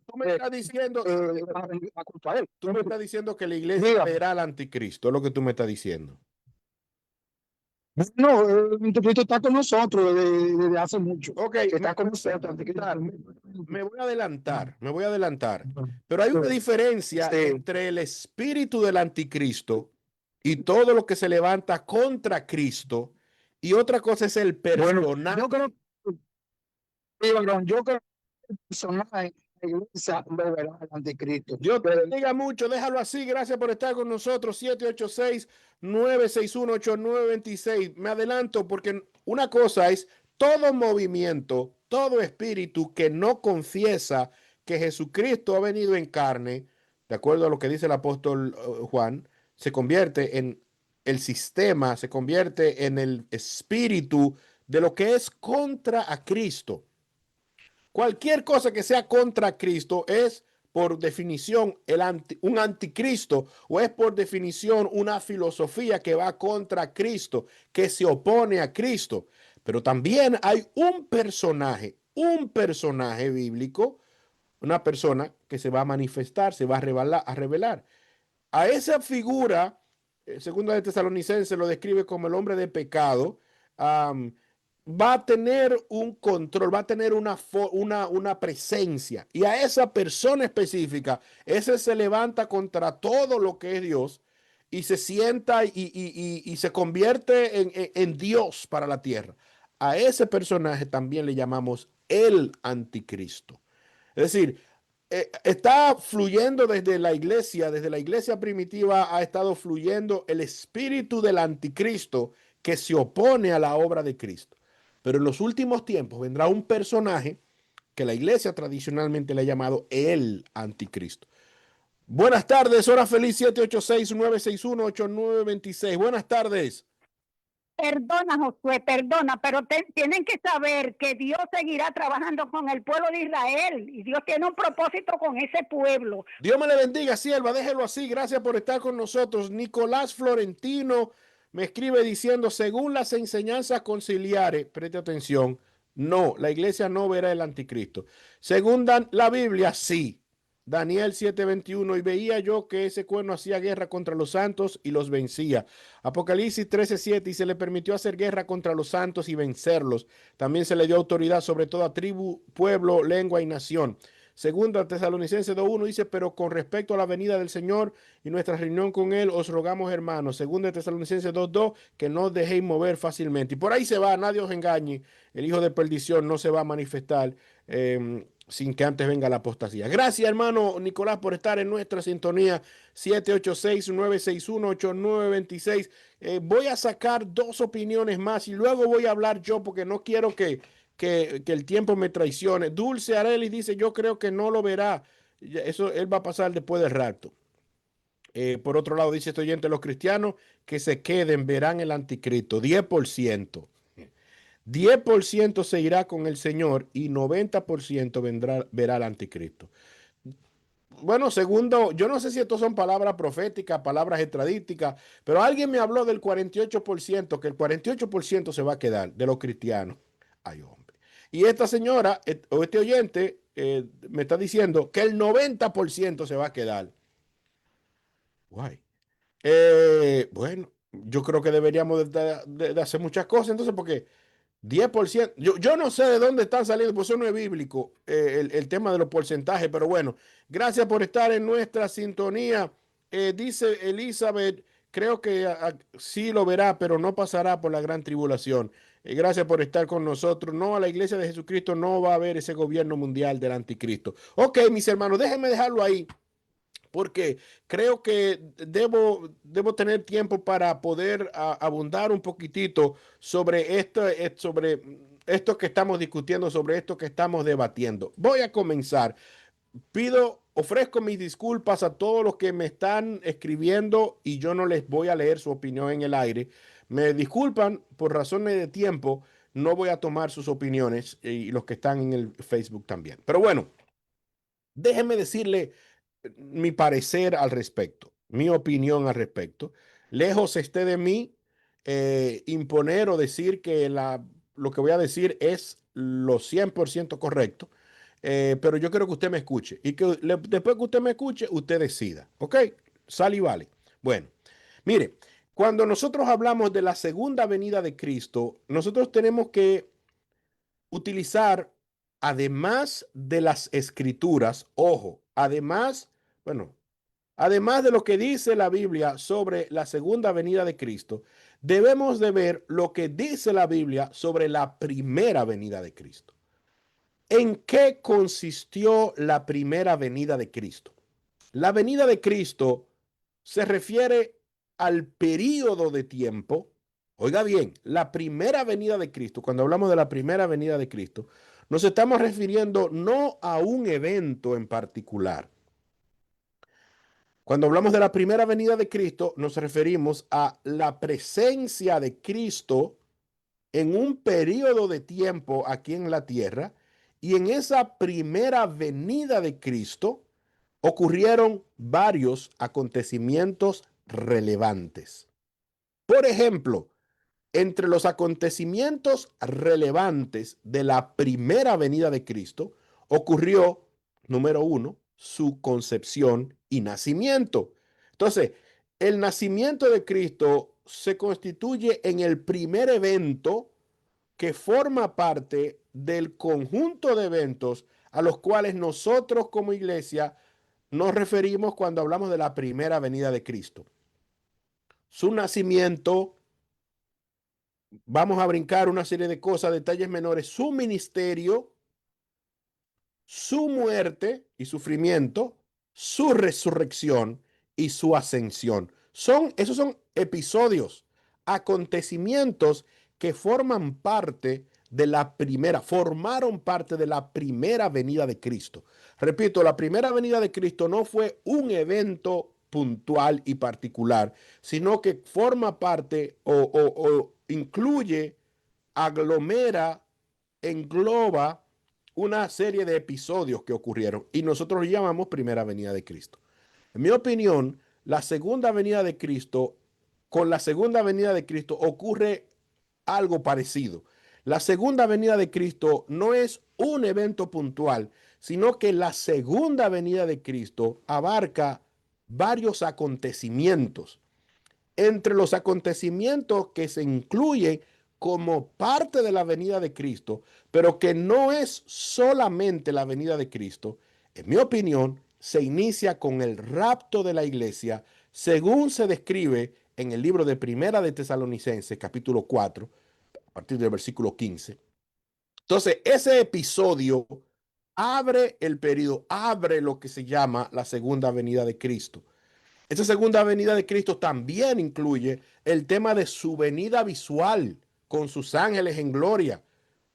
Tú me estás diciendo, la culpa a él. tú me estás diciendo que la iglesia verá al anticristo, es lo que tú me estás diciendo. No, el anticristo está con nosotros desde hace mucho. Ok, Está con nosotros. me voy a adelantar. Pero hay una diferencia entre el espíritu del anticristo y todo lo que se levanta contra Cristo, y otra cosa es el personaje. Yo creo que el personaje de la iglesia verá al anticristo. Dios te bendiga mucho, déjalo así. Gracias por estar con nosotros. 786-961-8926. Me adelanto porque una cosa es todo movimiento, todo espíritu que no confiesa que Jesucristo ha venido en carne, de acuerdo a lo que dice el apóstol Juan, se convierte en el sistema, se convierte en el espíritu de lo que es contra a Cristo. Cualquier cosa que sea contra Cristo es por definición un anticristo, o es por definición una filosofía que va contra Cristo, que se opone a Cristo. Pero también hay un personaje bíblico, una persona que se va a manifestar, se va a revelar. A esa figura, segunda de Tesalonicenses lo describe como el hombre de pecado. Va a tener un control, va a tener una presencia, y a esa persona específica, ese se levanta contra todo lo que es Dios y se sienta y se convierte en Dios para la tierra. A ese personaje también le llamamos el anticristo. Es decir, está fluyendo desde la iglesia primitiva ha estado fluyendo el espíritu del anticristo que se opone a la obra de Cristo. Pero en los últimos tiempos vendrá un personaje que la iglesia tradicionalmente le ha llamado el anticristo. Buenas tardes, hora feliz 786-961-8926. Buenas tardes. Perdona, Josué, perdona, pero tienen que saber que Dios seguirá trabajando con el pueblo de Israel y Dios tiene un propósito con ese pueblo. Dios me le bendiga, sierva, déjelo así. Gracias por estar con nosotros. Nicolás Florentino me escribe diciendo, según las enseñanzas conciliares, preste atención, no, la iglesia no verá el anticristo. Según la Biblia, sí. Daniel 7:21, y veía yo que ese cuerno hacía guerra contra los santos y los vencía. Apocalipsis 13:7, y se le permitió hacer guerra contra los santos y vencerlos. También se le dio autoridad sobre toda tribu, pueblo, lengua y nación. Segunda Tesalonicenses 2:1 dice, pero con respecto a la venida del Señor y nuestra reunión con Él, os rogamos, hermanos. Segunda Tesalonicenses 2:2, que no os dejéis mover fácilmente. Y por ahí se va, nadie os engañe. El hijo de perdición no se va a manifestar sin que antes venga la apostasía. Gracias, hermano Nicolás, por estar en nuestra sintonía 786-961-8926. Voy a sacar dos opiniones más y luego voy a hablar yo porque no quiero que el tiempo me traicione. Dulce Areli dice, yo creo que no lo verá. Eso él va a pasar después del rapto. Por otro lado, dice este oyente, los cristianos que se queden verán el anticristo, 10%. 10% se irá con el Señor y 90% verá al anticristo. Bueno, segundo, yo no sé si esto son palabras proféticas, palabras estadísticas, pero alguien me habló del 48%, que el 48% se va a quedar de los cristianos. Ay, hombre. Y esta señora, o este oyente, me está diciendo que el 90% se va a quedar. Guay. Bueno, yo creo que deberíamos de hacer muchas cosas, entonces, porque 10%, yo no sé de dónde están saliendo, pues eso no es bíblico, el tema de los porcentajes, pero bueno, gracias por estar en nuestra sintonía. Dice Elizabeth, creo que sí lo verá, pero no pasará por la gran tribulación. Gracias por estar con nosotros. No, a la iglesia de Jesucristo no va a haber ese gobierno mundial del anticristo. Ok, mis hermanos, déjenme dejarlo ahí, porque creo que debo tener tiempo para poder abundar un poquitito sobre esto que estamos discutiendo, sobre esto que estamos debatiendo. Voy a comenzar. Ofrezco mis disculpas a todos los que me están escribiendo y yo no les voy a leer su opinión en el aire. Me disculpan por razones de tiempo, no voy a tomar sus opiniones y los que están en el Facebook también. Pero bueno, déjenme decirle mi parecer al respecto, mi opinión al respecto. Lejos esté de mí imponer o decir que lo que voy a decir es lo 100% correcto, pero yo quiero que usted me escuche y que después que usted me escuche, usted decida. ¿Ok? Sale y vale. Bueno, mire, cuando nosotros hablamos de la segunda venida de Cristo, nosotros tenemos que utilizar, además de las escrituras, ojo, además de lo que dice la Biblia sobre la segunda venida de Cristo, debemos de ver lo que dice la Biblia sobre la primera venida de Cristo. ¿En qué consistió la primera venida de Cristo? La venida de Cristo se refiere al período de tiempo. Oiga bien, la primera venida de Cristo, cuando hablamos de la primera venida de Cristo, nos estamos refiriendo no a un evento en particular. Cuando hablamos de la primera venida de Cristo, nos referimos a la presencia de Cristo en un periodo de tiempo aquí en la tierra, y en esa primera venida de Cristo ocurrieron varios acontecimientos relevantes. Por ejemplo, entre los acontecimientos relevantes de la primera venida de Cristo ocurrió, número uno, su concepción y nacimiento. Entonces, el nacimiento de Cristo se constituye en el primer evento que forma parte del conjunto de eventos a los cuales nosotros como iglesia nos referimos cuando hablamos de la primera venida de Cristo. Su nacimiento, vamos a brincar una serie de cosas, detalles menores, su ministerio, su muerte y sufrimiento, su resurrección y su ascensión. Esos son episodios, acontecimientos que formaron parte de la primera venida de Cristo. Repito, la primera venida de Cristo no fue un evento puntual y particular, sino que forma parte o incluye, aglomera, engloba una serie de episodios que ocurrieron y nosotros lo llamamos primera venida de Cristo. En mi opinión, la segunda venida de Cristo, con la segunda venida de Cristo ocurre algo parecido. La segunda venida de Cristo no es un evento puntual, sino que la segunda venida de Cristo abarca varios acontecimientos. Entre los acontecimientos que se incluyen como parte de la venida de Cristo, pero que no es solamente la venida de Cristo, en mi opinión, se inicia con el rapto de la iglesia, según se describe en el libro de Primera de Tesalonicenses, capítulo 4, a partir del versículo 15. Entonces, ese episodio abre el periodo, abre lo que se llama la segunda venida de Cristo. Esa segunda venida de Cristo también incluye el tema de su venida visual con sus ángeles en gloria,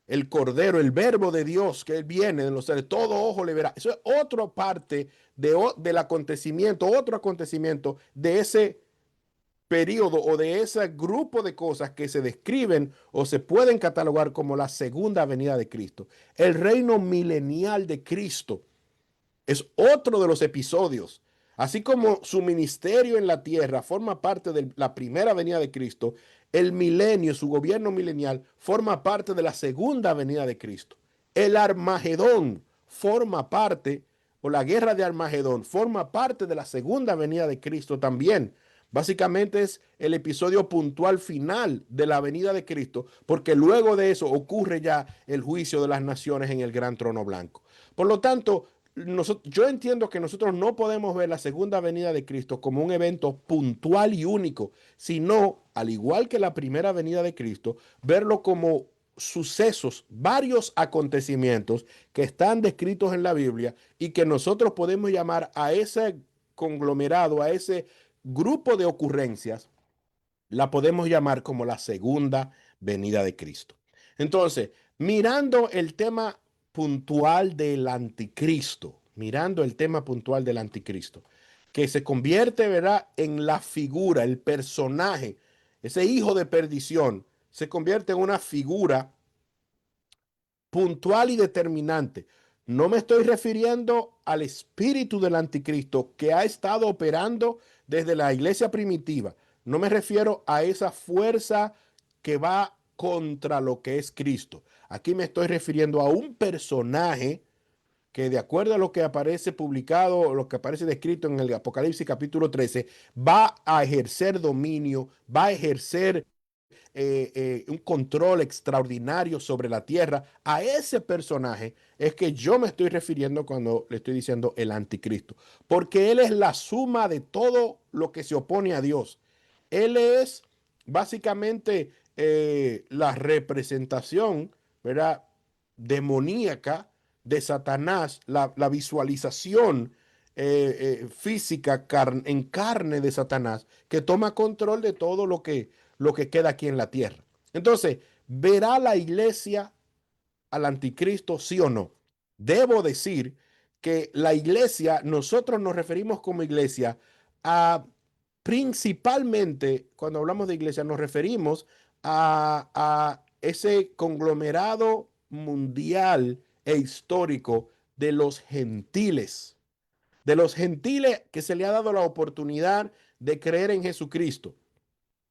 el Cordero, el Verbo de Dios que él viene de los seres, todo ojo le verá. Eso es otra parte del acontecimiento, otro acontecimiento de ese periodo o de ese grupo de cosas que se describen o se pueden catalogar como la segunda venida de Cristo. El reino milenial de Cristo es otro de los episodios. Así como su ministerio en la tierra forma parte de la primera venida de Cristo, el milenio, su gobierno milenial, forma parte de la segunda venida de Cristo. El Armagedón forma parte, o la guerra de Armagedón, forma parte de la segunda venida de Cristo también. Básicamente es el episodio puntual final de la venida de Cristo, porque luego de eso ocurre ya el juicio de las naciones en el gran trono blanco. Por lo tanto, yo entiendo que nosotros no podemos ver la segunda venida de Cristo como un evento puntual y único, sino, al igual que la primera venida de Cristo, verlo como sucesos, varios acontecimientos que están descritos en la Biblia y que nosotros podemos llamar a ese conglomerado, a ese grupo de ocurrencias, la podemos llamar como la segunda venida de Cristo. Entonces, mirando el tema puntual del anticristo, que se convierte, ¿verdad?, en la figura, el personaje, ese hijo de perdición, se convierte en una figura puntual y determinante. No me estoy refiriendo al espíritu del anticristo que ha estado operando desde la iglesia primitiva. No me refiero a esa fuerza que va contra lo que es Cristo. Aquí me estoy refiriendo a un personaje que, de acuerdo a lo que aparece publicado, lo que aparece descrito en el Apocalipsis capítulo 13, va a ejercer dominio, va a ejercer un control extraordinario sobre la tierra. A ese personaje es que yo me estoy refiriendo cuando le estoy diciendo el anticristo, porque él es la suma de todo lo que se opone a Dios. Él es básicamente la representación, ¿verdad?, demoníaca de Satanás, la visualización física en carne de Satanás, que toma control de todo lo que queda aquí en la tierra. Entonces, ¿verá la iglesia al anticristo, sí o no? Debo decir que la iglesia, nosotros nos referimos como iglesia Principalmente, cuando hablamos de iglesia, nos referimos a ese conglomerado mundial e histórico de los gentiles que se le ha dado la oportunidad de creer en Jesucristo.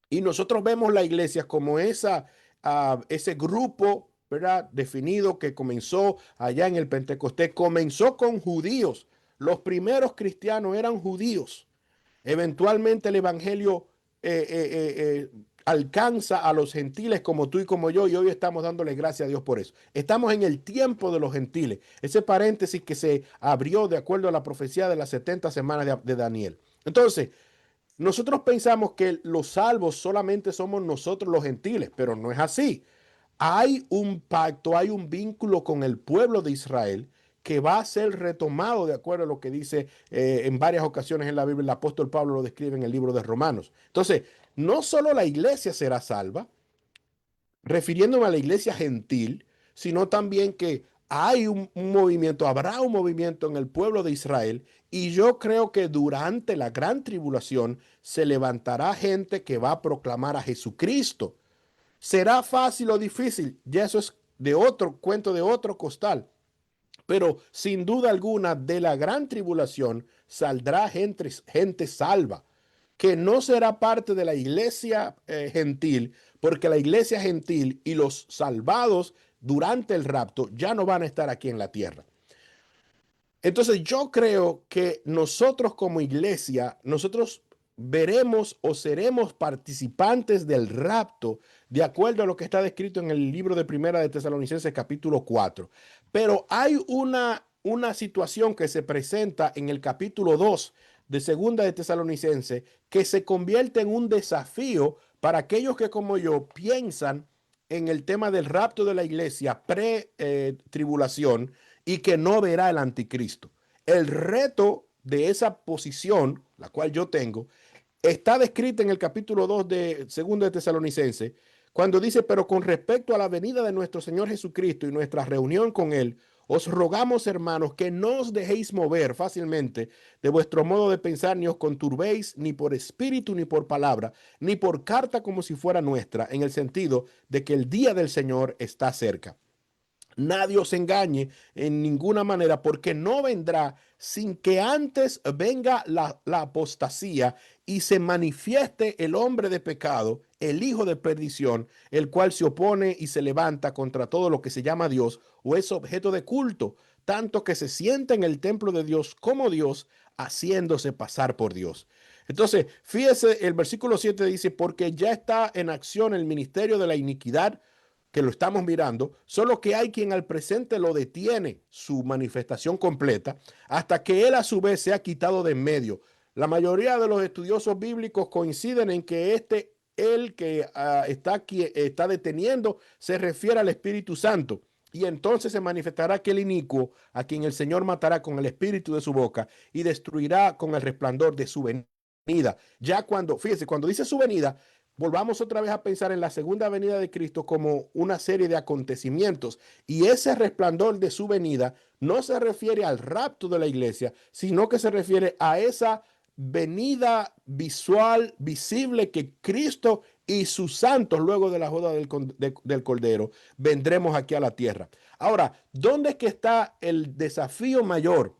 Y nosotros vemos la iglesia como ese grupo, ¿verdad?, definido que comenzó allá en el Pentecostés. Comenzó con judíos. Los primeros cristianos eran judíos. Eventualmente el evangelio alcanza a los gentiles como tú y como yo, y hoy estamos dándole gracias a Dios por eso. Estamos en el tiempo de los gentiles. Ese paréntesis que se abrió de acuerdo a la profecía de las 70 semanas de Daniel. Entonces, nosotros pensamos que los salvos solamente somos nosotros los gentiles, pero no es así. Hay un pacto, hay un vínculo con el pueblo de Israel que va a ser retomado de acuerdo a lo que dice en varias ocasiones en la Biblia. El apóstol Pablo lo describe en el libro de Romanos. Entonces, no solo la iglesia será salva, refiriéndome a la iglesia gentil, sino también que hay un movimiento, habrá un movimiento en el pueblo de Israel, y yo creo que durante la gran tribulación se levantará gente que va a proclamar a Jesucristo. ¿Será fácil o difícil? Ya eso es de otro cuento, de otro costal. Pero sin duda alguna, de la gran tribulación saldrá gente salva, que no será parte de la iglesia gentil, porque la iglesia gentil y los salvados durante el rapto ya no van a estar aquí en la tierra. Entonces yo creo que nosotros como iglesia, nosotros veremos o seremos participantes del rapto de acuerdo a lo que está descrito en el libro de Primera de Tesalonicenses capítulo 4. Pero hay una situación que se presenta en el capítulo 2 de Segunda de Tesalonicenses que se convierte en un desafío para aquellos que como yo piensan en el tema del rapto de la iglesia pre-tribulación y que no verá el anticristo. El reto de esa posición, la cual yo tengo, está descrita en el capítulo 2 de 2 de Tesalonicenses, cuando dice: pero con respecto a la venida de nuestro Señor Jesucristo y nuestra reunión con Él, os rogamos, hermanos, que no os dejéis mover fácilmente de vuestro modo de pensar, ni os conturbéis ni por espíritu, ni por palabra, ni por carta como si fuera nuestra, en el sentido de que el día del Señor está cerca. Nadie os engañe en ninguna manera, porque no vendrá sin que antes venga la apostasía y se manifieste el hombre de pecado, el hijo de perdición, el cual se opone y se levanta contra todo lo que se llama Dios o es objeto de culto, tanto que se sienta en el templo de Dios como Dios, haciéndose pasar por Dios. Entonces, fíjese, el versículo 7 dice: porque ya está en acción el ministerio de la iniquidad, que lo estamos mirando, solo que hay quien al presente lo detiene, su manifestación completa, hasta que él a su vez se ha quitado de en medio. La mayoría de los estudiosos bíblicos coinciden en que el que está aquí, está deteniendo, se refiere al Espíritu Santo. Y entonces se manifestará aquel inicuo a quien el Señor matará con el espíritu de su boca y destruirá con el resplandor de su venida. Ya cuando, fíjese, cuando dice su venida, volvamos otra vez a pensar en la segunda venida de Cristo como una serie de acontecimientos. Y ese resplandor de su venida no se refiere al rapto de la iglesia, sino que se refiere a esa venida visual, visible, que Cristo y sus santos, luego de la boda del Cordero, vendremos aquí a la tierra. Ahora, ¿dónde es que está el desafío mayor?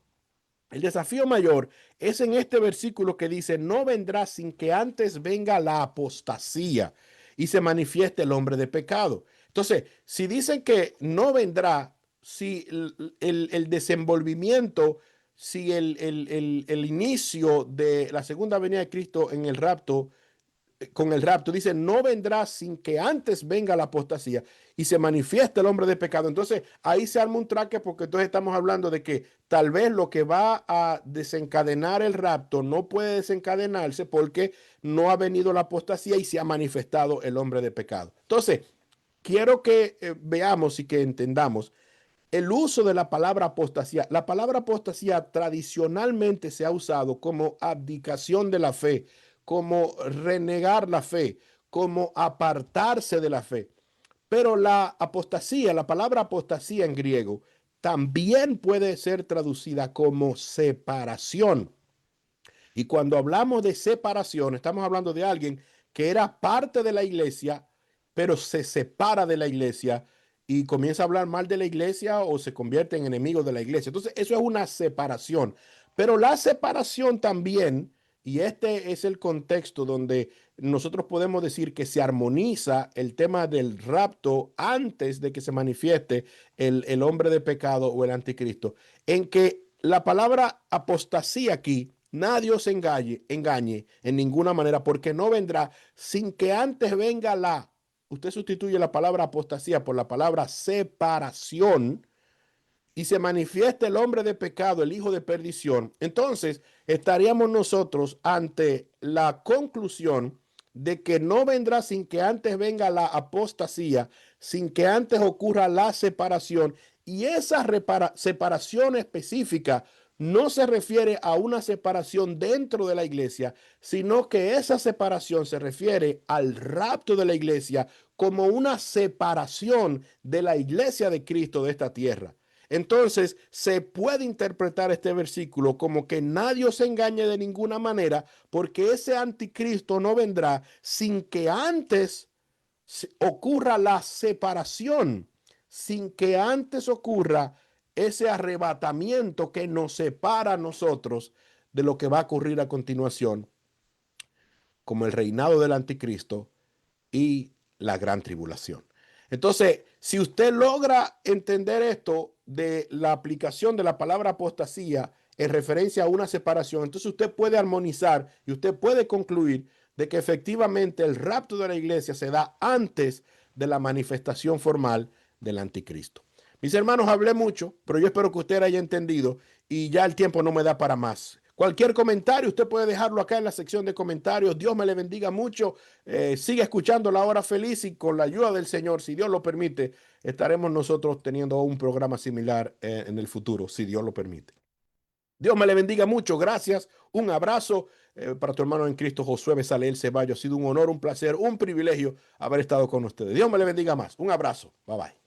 El desafío mayor es en este versículo que dice: no vendrá sin que antes venga la apostasía y se manifieste el hombre de pecado. Entonces, si dicen que no vendrá, si el desenvolvimiento, si el inicio de la segunda venida de Cristo en el rapto, con el rapto, dice: no vendrá sin que antes venga la apostasía y se manifieste el hombre de pecado. Entonces ahí se arma un traque, porque entonces estamos hablando de que tal vez lo que va a desencadenar el rapto no puede desencadenarse porque no ha venido la apostasía y se ha manifestado el hombre de pecado. Entonces, quiero que veamos y que entendamos el uso de la palabra apostasía. La palabra apostasía tradicionalmente se ha usado como abdicación de la fe, como renegar la fe, como apartarse de la fe. Pero la apostasía, la palabra apostasía en griego, también puede ser traducida como separación. Y cuando hablamos de separación, estamos hablando de alguien que era parte de la iglesia, pero se separa de la iglesia y comienza a hablar mal de la iglesia o se convierte en enemigo de la iglesia. Entonces, eso es una separación. Pero la separación también, y este es el contexto donde nosotros podemos decir que se armoniza el tema del rapto antes de que se manifieste el hombre de pecado o el anticristo, en que la palabra apostasía aquí, nadie os engañe en ninguna manera, porque no vendrá sin que antes venga usted sustituye la palabra apostasía por la palabra separación, y se manifiesta el hombre de pecado, el hijo de perdición. Entonces estaríamos nosotros ante la conclusión de que no vendrá sin que antes venga la apostasía, sin que antes ocurra la separación. Y esa separación específica no se refiere a una separación dentro de la iglesia, sino que esa separación se refiere al rapto de la iglesia como una separación de la iglesia de Cristo de esta tierra. Entonces, se puede interpretar este versículo como que nadie os engañe de ninguna manera, porque ese anticristo no vendrá sin que antes ocurra la separación, sin que antes ocurra ese arrebatamiento que nos separa a nosotros de lo que va a ocurrir a continuación, como el reinado del anticristo y la gran tribulación. Entonces, si usted logra entender esto de la aplicación de la palabra apostasía en referencia a una separación, entonces usted puede armonizar y usted puede concluir de que efectivamente el rapto de la iglesia se da antes de la manifestación formal del anticristo. Mis hermanos, hablé mucho, pero yo espero que usted haya entendido y ya el tiempo no me da para más. Cualquier comentario, usted puede dejarlo acá en la sección de comentarios. Dios me le bendiga mucho. Siga escuchando La Hora Feliz y con la ayuda del Señor, si Dios lo permite, estaremos nosotros teniendo un programa similar en el futuro, si Dios lo permite. Dios me le bendiga mucho. Gracias. Un abrazo para tu hermano en Cristo, Josué Besaleel Ceballos. Ha sido un honor, un placer, un privilegio haber estado con ustedes. Dios me le bendiga más. Un abrazo. Bye bye.